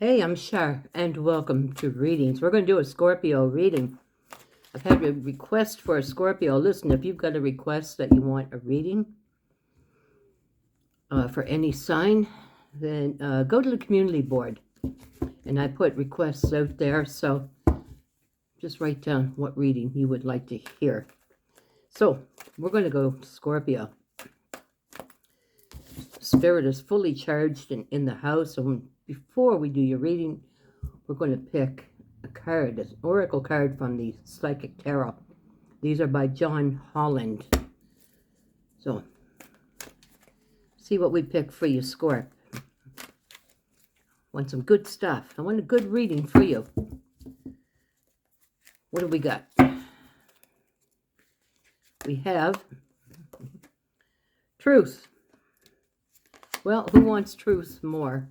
Hey, I'm Shar, and welcome to readings. We're going to do a Scorpio reading. I've had a request for a Scorpio. Listen, if you've got a request that you want a reading for any sign, then go to the community board. And I put requests out there, so just write down what reading you would like to hear. So, we're going to go Scorpio. Spirit is fully charged and in the house, and before we do your reading, we're going to pick a card, an oracle card from the Psychic Tarot. These are by John Holland. So, see what we pick for you, Scorp. Want some good stuff. I want a good reading for you. What do we got? We have truth. Well, who wants truth more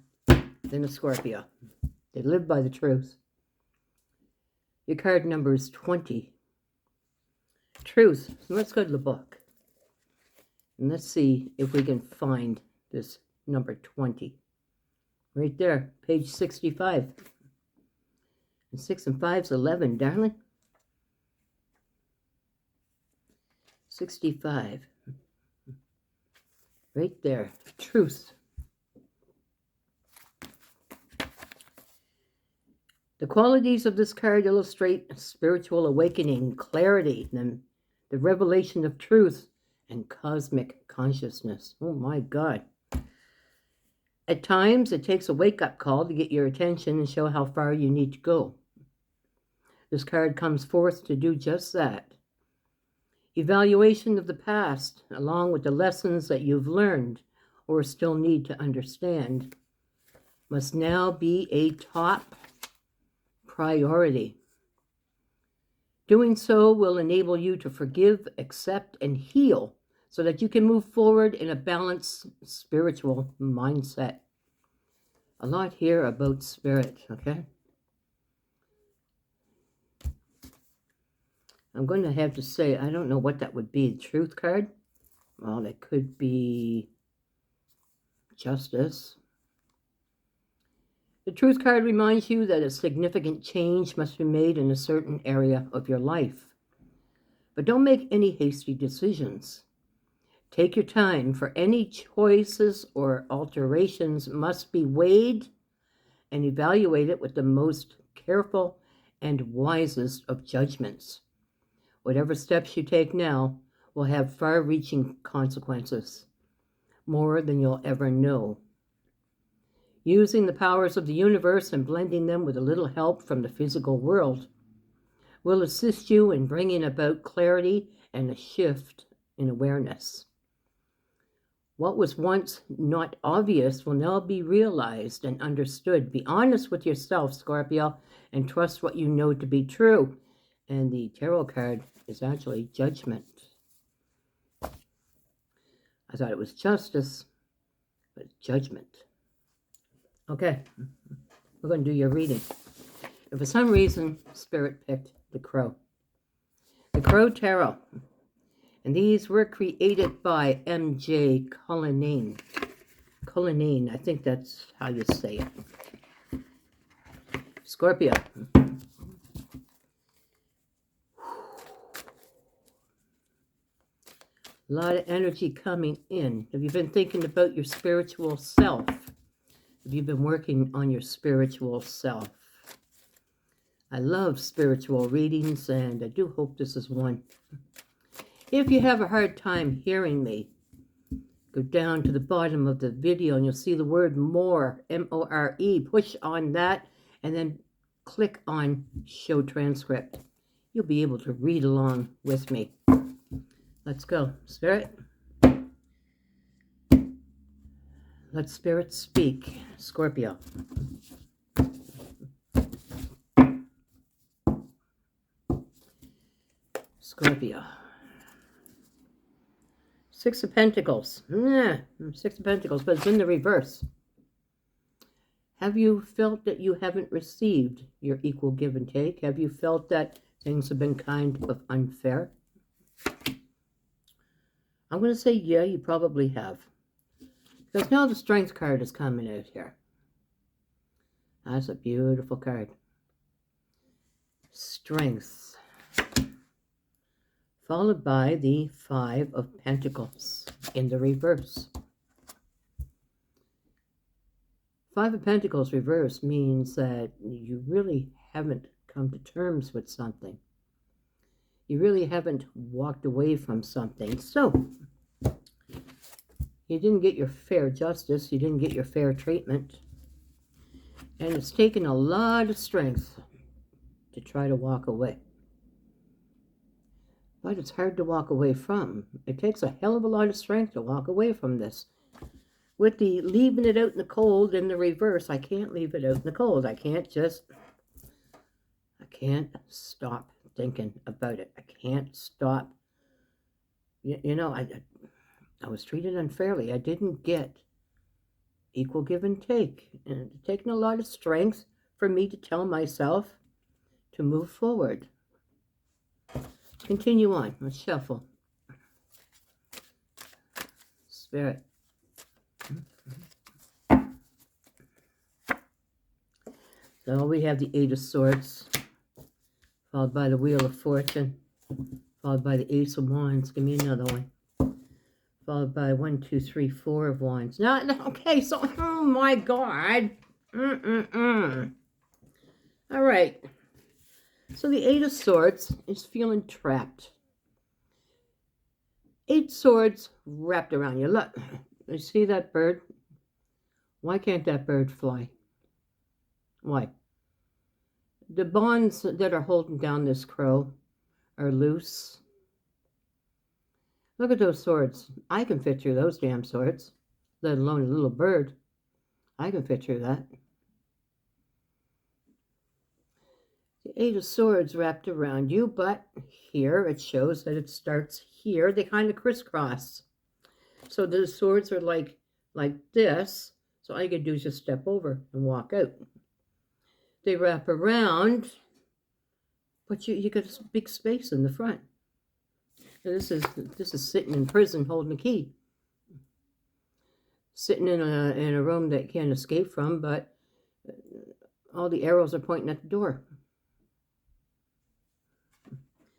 than a Scorpio? They live by the truth. Your card number is 20. Truth. So let's go to the book. And let's see if we can find this number 20. Right there, page 65. And 6 and 5 is 11, darling. 65. Right there. Truth. The qualities of this card illustrate spiritual awakening, clarity, and the revelation of truth and cosmic consciousness. Oh my God. At times, it takes a wake-up call to get your attention and show how far you need to go. This card comes forth to do just that. Evaluation of the past, along with the lessons that you've learned or still need to understand, must now be a top priority. Doing so will enable you to forgive, accept, and heal so that you can move forward in a balanced spiritual mindset. A lot here about spirit, okay? I'm going to have to say, I don't know what that would be. The truth card? Well, that could be justice. The truth card reminds you that a significant change must be made in a certain area of your life. But don't make any hasty decisions. Take your time, for any choices or alterations must be weighed and evaluated with the most careful and wisest of judgments. Whatever steps you take now will have far-reaching consequences, more than you'll ever know. Using the powers of the universe and blending them with a little help from the physical world will assist you in bringing about clarity and a shift in awareness. What was once not obvious will now be realized and understood. Be honest with yourself, Scorpio, and trust what you know to be true. And the tarot card is actually judgment. I thought it was justice, but it's judgment. Okay, we're going to do your reading. And for some reason, Spirit picked the Crow. The Crow Tarot. And these were created by M.J. Cullinane. Cullinane, I think that's how you say it. Scorpio. A lot of energy coming in. Have you been thinking about your spiritual self? Have you been working on your spiritual self? I love spiritual readings, and I do hope this is one. If you have a hard time hearing me, go down to the bottom of the video and you'll see the word more, M-O-R-E. Push on that and then click on Show Transcript. You'll be able to read along with me. Let's go. Spirit. Let Spirit speak. Scorpio. Scorpio. Six of Pentacles. Six of Pentacles, but it's in the reverse. Have you felt that you haven't received your equal give and take? Have you felt that things have been kind of unfair? I'm going to say, yeah, you probably have. Because now the Strength card is coming out here. That's a beautiful card. Strength. Followed by the Five of Pentacles in the reverse. Five of Pentacles reverse means that you really haven't come to terms with something. You really haven't walked away from something. So, you didn't get your fair justice. You didn't get your fair treatment. And it's taken a lot of strength to try to walk away. But it's hard to walk away from. It takes a hell of a lot of strength to walk away from this. With the leaving it out in the cold in the reverse, I can't leave it out in the cold. I can't stop thinking about it. I can't stop. You know, I was treated unfairly. I didn't get equal give and take. And it's taken a lot of strength for me to tell myself to move forward. Continue on. Let's shuffle. Spirit. So we have the Eight of Swords, followed by the Wheel of Fortune, followed by the Ace of Wands. Give me another one. Followed by 1, 2, 3, 4 of Wands. Now, okay, so, oh my God. All right. So the Eight of Swords is feeling trapped. 8 swords wrapped around you. Look, you see that bird? Why can't that bird fly? Why? The bonds that are holding down this crow are loose. Look at those swords. I can fit through those damn swords, let alone a little bird. I can fit through that. The Eight of Swords wrapped around you, but here it shows that it starts here. They kind of crisscross. So the swords are like this. So all you can do is just step over and walk out. They wrap around, but you got a big space in the front. So this is sitting in prison holding a key. Sitting in a room that you can't escape from, but all the arrows are pointing at the door.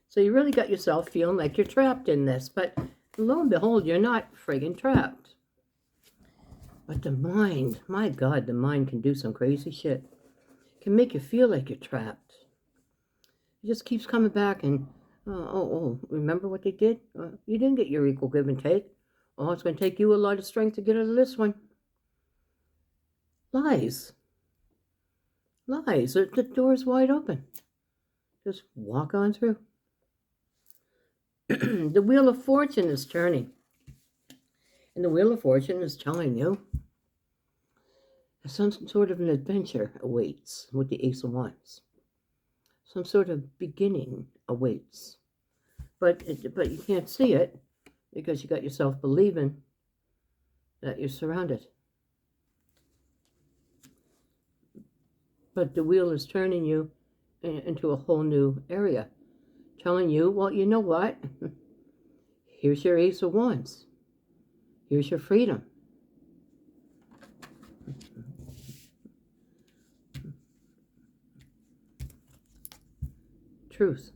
So you really got yourself feeling like you're trapped in this, but lo and behold, you're not friggin' trapped. But the mind, my God, the mind can do some crazy shit. It can make you feel like you're trapped. It just keeps coming back and, remember what they did? You didn't get your equal give and take. Oh, it's going to take you a lot of strength to get out of this one. Lies. Lies. The door's wide open. Just walk on through. The Wheel of Fortune is turning. And the Wheel of Fortune is telling you some sort of an adventure awaits with the Ace of Wands. Some sort of beginning awaits. But you can't see it because you got yourself believing that you're surrounded. But the wheel is turning you into a whole new area. Telling you, well, you know what? Here's your Ace of Wands. Here's your freedom. Truth.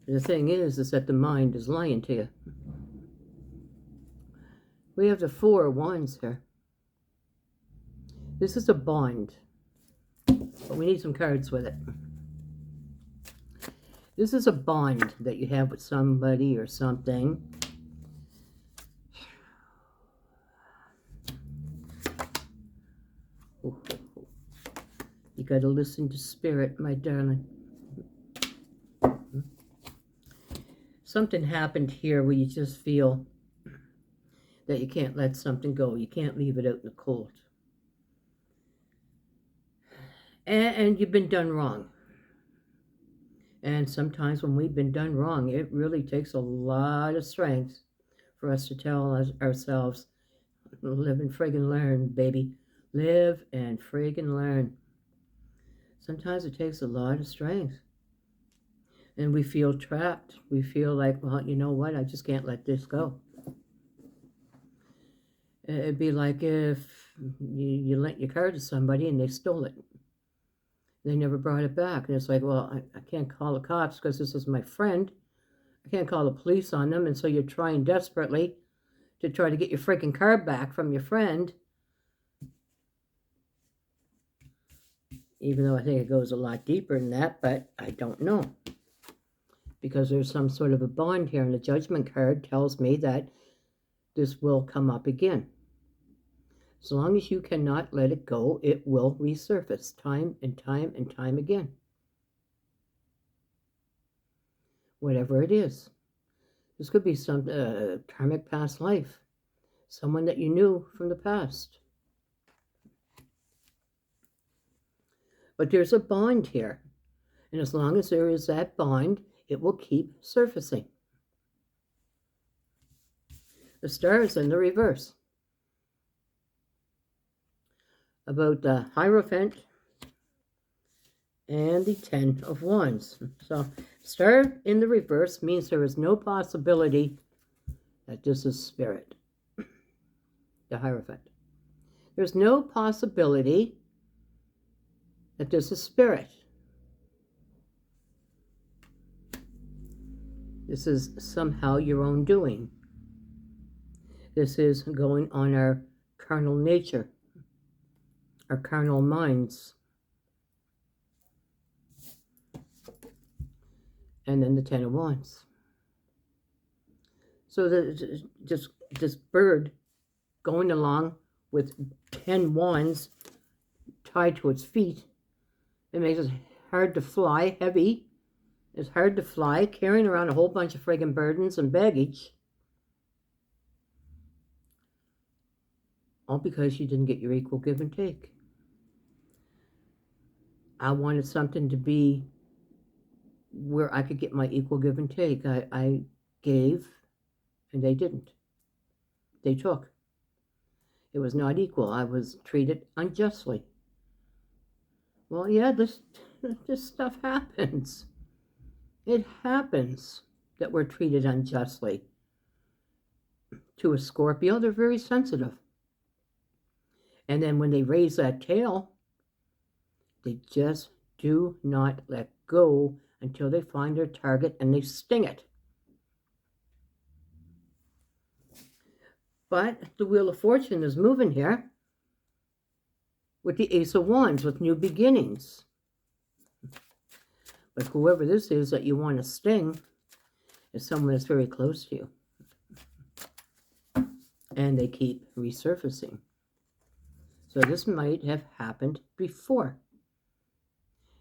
The thing is that the mind is lying to you. We have the Four of Wands here. This is a bond. But we need some cards with it. This is a bond that you have with somebody or something. You got to listen to spirit, my darling. Something happened here where you just feel that you can't let something go. You can't leave it out in the cold. And you've been done wrong. And sometimes when we've been done wrong, it really takes a lot of strength for us to tell ourselves, live and friggin' learn, baby. Live and friggin' learn. Sometimes it takes a lot of strength. And we feel trapped. We feel like, well, you know what? I just can't let this go. It'd be like if You lent your car to somebody and they stole it. They never brought it back. And it's like, well, I can't call the cops because this is my friend. I can't call the police on them. And so you're trying desperately to try to get your freaking car back from your friend. Even though I think it goes a lot deeper than that, but I don't know. Because there's some sort of a bond here, and the judgment card tells me that this will come up again. As long as you cannot let it go, it will resurface time and time and time again. Whatever it is. This could be some karmic past life. Someone that you knew from the past. But there's a bond here. And as long as there is that bond, it will keep surfacing. The star is in the reverse. About the Hierophant and the Ten of Wands. So, star in the reverse means there is no possibility that this is spirit. The Hierophant. There's no possibility that this is spirit. This is somehow your own doing. This is going on our carnal nature, our carnal minds. And then the Ten of Wands. So this bird going along with 10 wands tied to its feet, it makes it hard to fly, heavy. It's hard to fly, carrying around a whole bunch of friggin' burdens and baggage. All because you didn't get your equal give and take. I wanted something to be where I could get my equal give and take. I gave, and they didn't. They took. It was not equal. I was treated unjustly. Well, yeah, this stuff happens. It happens that we're treated unjustly. To a Scorpio, they're very sensitive. And then when they raise that tail, they just do not let go until they find their target and they sting it. But the Wheel of Fortune is moving here with the Ace of Wands, with new beginnings. But whoever this is that you want to sting is someone that's very close to you. And they keep resurfacing. So this might have happened before.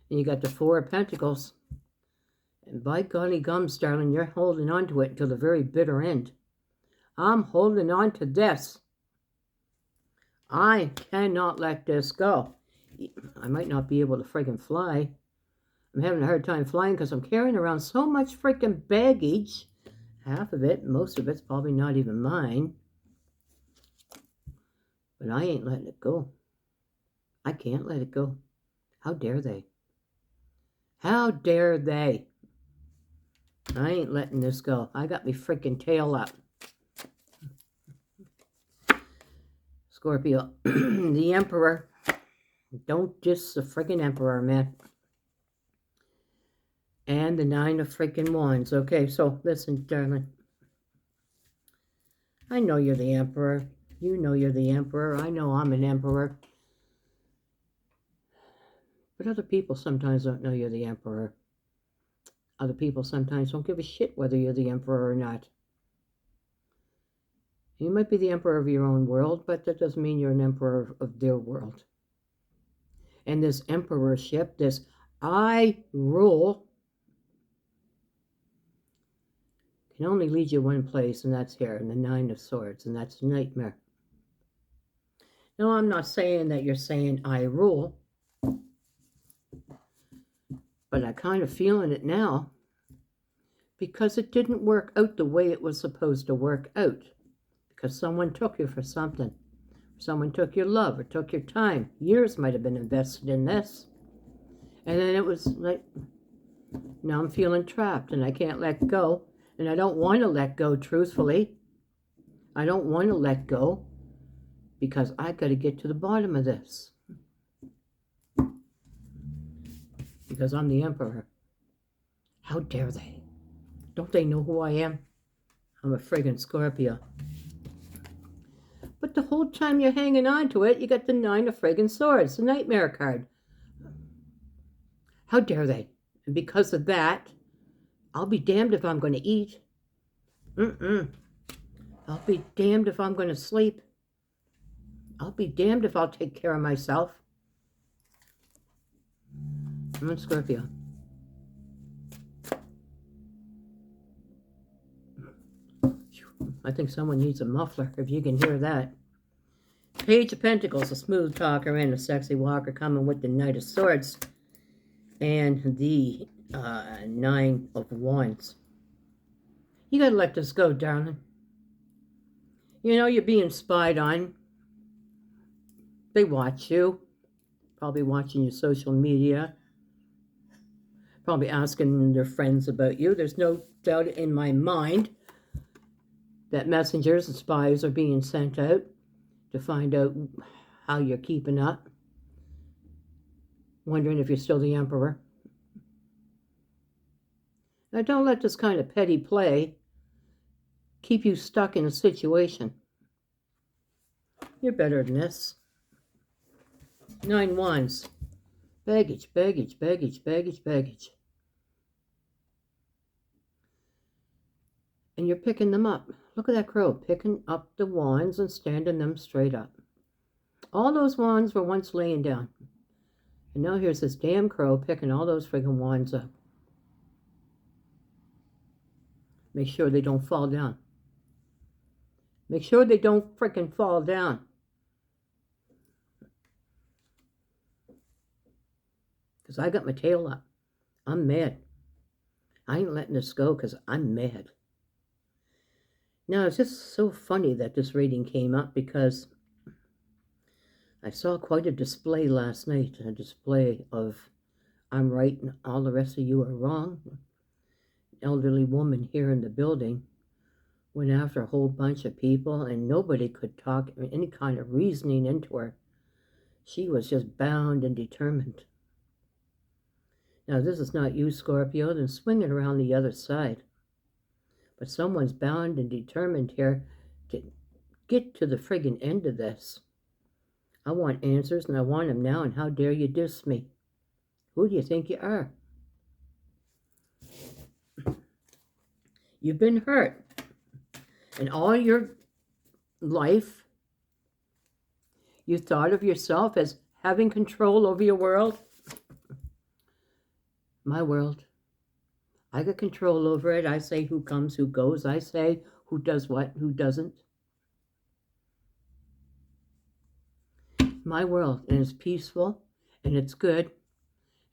And you got the Four of Pentacles. And by golly gums, darling, you're holding on to it until the very bitter end. I'm holding on to this. I cannot let this go. I might not be able to friggin' fly. I'm having a hard time flying because I'm carrying around so much freaking baggage. Half of it, most of it's probably not even mine. But I ain't letting it go. I can't let it go. How dare they? How dare they? I ain't letting this go. I got me freaking tail up. Scorpio, the Emperor. Don't diss the freaking Emperor, man. And the Nine of freaking Wands. Okay, so listen, darling. I know you're the Emperor. You know you're the Emperor. I know I'm an Emperor. But other people sometimes don't know you're the Emperor. Other people sometimes don't give a shit whether you're the Emperor or not. You might be the Emperor of your own world, but that doesn't mean you're an Emperor of their world. And this emperorship, this I rule, can only lead you one place, and that's here, in the Nine of Swords, and that's nightmare. No, I'm not saying that you're saying I rule, but I'm kind of feeling it now, because it didn't work out the way it was supposed to work out, because someone took you for something. Someone took your love or took your time. Years might have been invested in this. And then it was like, now I'm feeling trapped and I can't let go. And I don't want to let go, truthfully. I don't want to let go because I got to get to the bottom of this. Because I'm the Emperor. How dare they? Don't they know who I am? I'm a friggin' Scorpio. But the whole time you're hanging on to it, you got the 9 of friggin' swords, the nightmare card. How dare they? And because of that, I'll be damned if I'm going to eat. I'll be damned if I'm going to sleep. I'll be damned if I'll take care of myself. I'm a Scorpio. I think someone needs a muffler, if you can hear that. Page of Pentacles, a smooth talker and a sexy walker, coming with the Knight of Swords and the 9 of Wands. You gotta let this go, darling. You know, you're being spied on. They watch you. Probably watching your social media. Probably asking their friends about you. There's no doubt in my mind that messengers and spies are being sent out to find out how you're keeping up. Wondering if you're still the Emperor. Now, don't let this kind of petty play keep you stuck in a situation. You're better than this. 9 Wands. Baggage, baggage, baggage, baggage, baggage. And you're picking them up. Look at that crow, picking up the wands and standing them straight up. All those wands were once laying down. And now here's this damn crow picking all those friggin' wands up. Make sure they don't fall down. Make sure they don't frickin' fall down. Because I got my tail up. I'm mad. I ain't letting this go because I'm mad. Now, it's just so funny that this reading came up because I saw quite a display last night. A display of I'm right and all the rest of you are wrong. An elderly woman here in the building went after a whole bunch of people and nobody could talk any kind of reasoning into her. She was just bound and determined. Now, this is not you, Scorpio, then swing it around the other side. But someone's bound and determined here to get to the friggin' end of this. I want answers, and I want them now, and how dare you diss me? Who do you think you are? You've been hurt. In all your life, you thought of yourself as having control over your world. My world. I got control over it. I say who comes, who goes. I say who does what, who doesn't. My world, and it's peaceful, and it's good.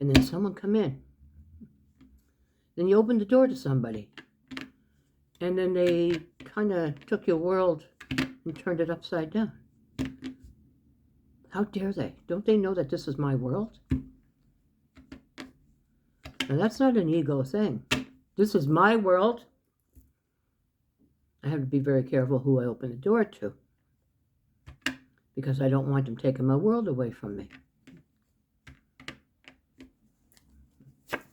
And then someone come in. Then you open the door to somebody. And then they kind of took your world and turned it upside down. How dare they? Don't they know that this is my world? Now, that's not an ego thing. This is my world. I have to be very careful who I open the door to. Because I don't want them taking my world away from me. Let's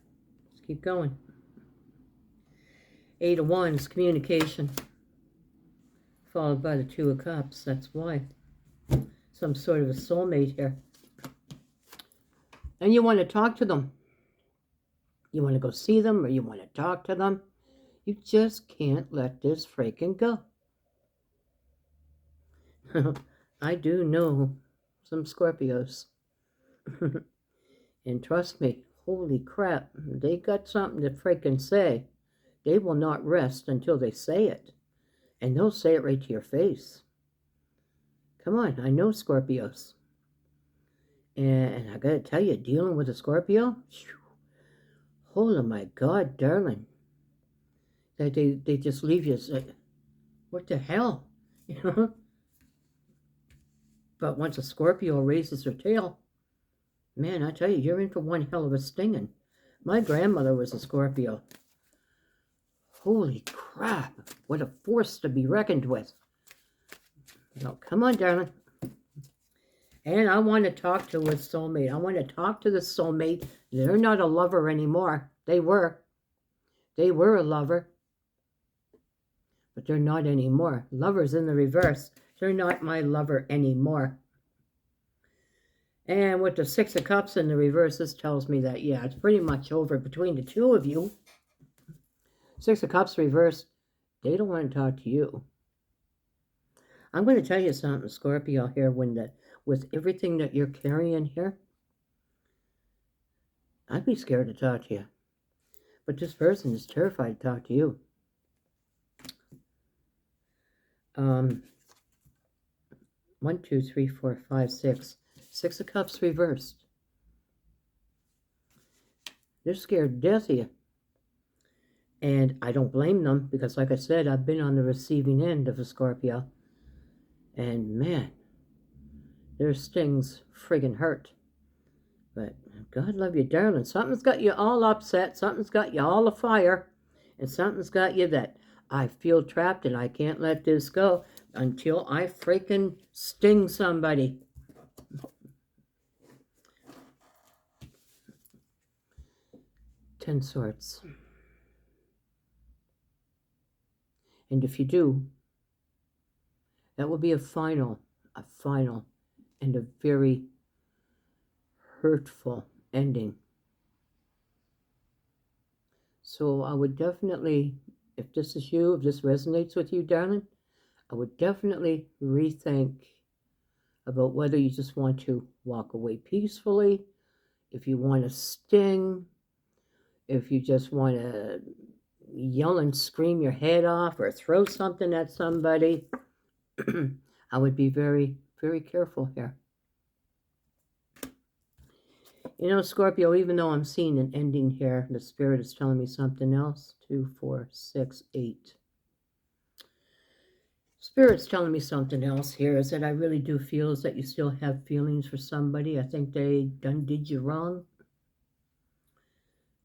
keep going. 8 of Wands, communication. Followed by the 2 of Cups. That's why. Some sort of a soulmate here. And you want to talk to them. You want to go see them or you want to talk to them. You just can't let this freaking go. I do know some Scorpios. And trust me, holy crap, they got something to freaking say. They will not rest until they say it. And they'll say it right to your face. Come on, I know Scorpios. And I gotta tell you, dealing with a Scorpio, oh my God, darling. That they just leave you like, what the hell? You know? But once a Scorpio raises her tail, man, I tell you, you're in for one hell of a stinging. My grandmother was a Scorpio. Holy crap, what a force to be reckoned with. Now, come on, darling. And I want to talk to a soulmate. I want to talk to the soulmate. They're not a lover anymore. They were. They were a lover. But they're not anymore. Lover's in the reverse. They're not my lover anymore. And with the Six of Cups in the reverse, this tells me that, yeah, it's pretty much over between the two of you. Six of Cups reversed. They don't want to talk to you. I'm going to tell you something, Scorpio, here, with everything that you're carrying here, I'd be scared to talk to you. But this person is terrified to talk to you. 1, 2, 3, 4, 5, 6. Six of Cups reversed. They're scared to death of you. And I don't blame them, because like I said, I've been on the receiving end of a Scorpio. And man, their stings friggin' hurt. But God love you, darling. Something's got you all upset. Something's got you all afire. And something's got you that I feel trapped and I can't let this go until I freaking sting somebody. Ten Swords. And if you do, that will be a final, and a very hurtful ending. So I would definitely, if this is you, if this resonates with you, darling, I would definitely rethink about whether you just want to walk away peacefully, if you want to sting, if you just want to yell and scream your head off or throw something at somebody. I would be very, very careful here. You know, Scorpio, even though I'm seeing an ending here, the Spirit is telling me something else. 2, 4, 6, 8. Spirit's telling me something else here, is that I really do feel is that you still have feelings for somebody. I think they done did you wrong.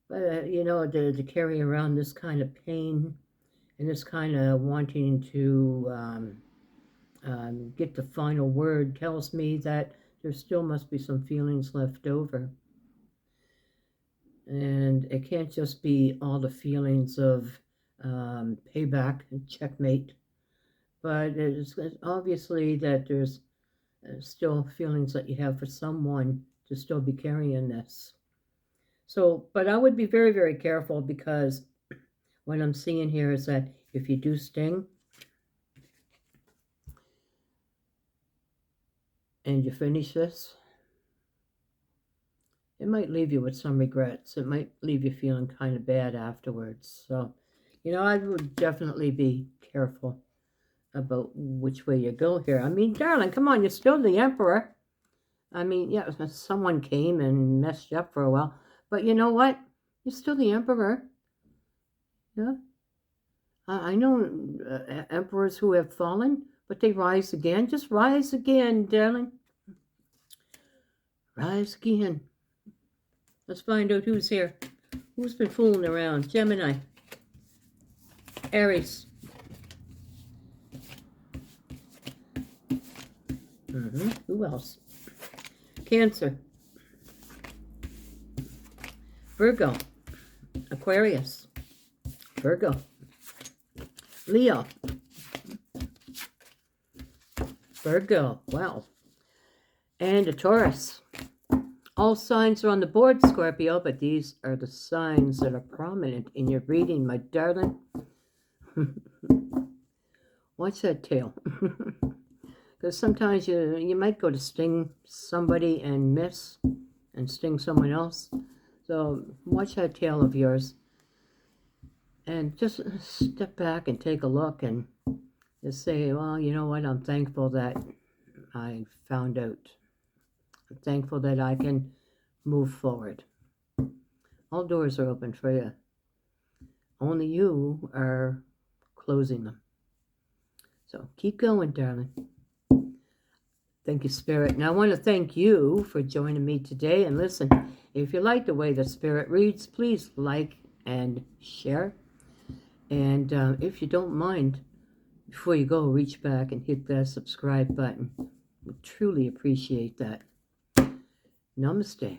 But, you know, to carry around this kind of pain and this kind of wanting to get the final word tells me that there still must be some feelings left over. And it can't just be all the feelings of payback and checkmate. But it's obviously that there's still feelings that you have for someone to still be carrying this. So, but I would be very, very careful, because what I'm seeing here is that if you do sting and you finish this, it might leave you with some regrets. It might leave you feeling kind of bad afterwards. So, you know, I would definitely be careful about which way you go here. I mean, darling, come on, you're still the Emperor. I mean, yeah, someone came and messed you up for a while. But you know what? You're still the Emperor. Yeah. I know emperors who have fallen, but they rise again. Just rise again, darling. Rise again. Let's find out who's here. Who's been fooling around? Gemini. Aries. Who else? Cancer. Virgo. Aquarius. Virgo. Leo. Virgo. Wow. And a Taurus. All signs are on the board, Scorpio, but these are the signs that are prominent in your reading, my darling. Watch that tail. Because sometimes you might go to sting somebody and miss and sting someone else. So watch that tail of yours. And just step back and take a look and just say, well, you know what? I'm thankful that I found out. I'm thankful that I can move forward. All doors are open for you. Only you are closing them. So keep going, darling. Thank you, Spirit. And I want to thank you for joining me today. And listen, if you like the way the Spirit reads, please like and share. And if you don't mind, before you go, reach back and hit that subscribe button. Would truly appreciate that. Namaste.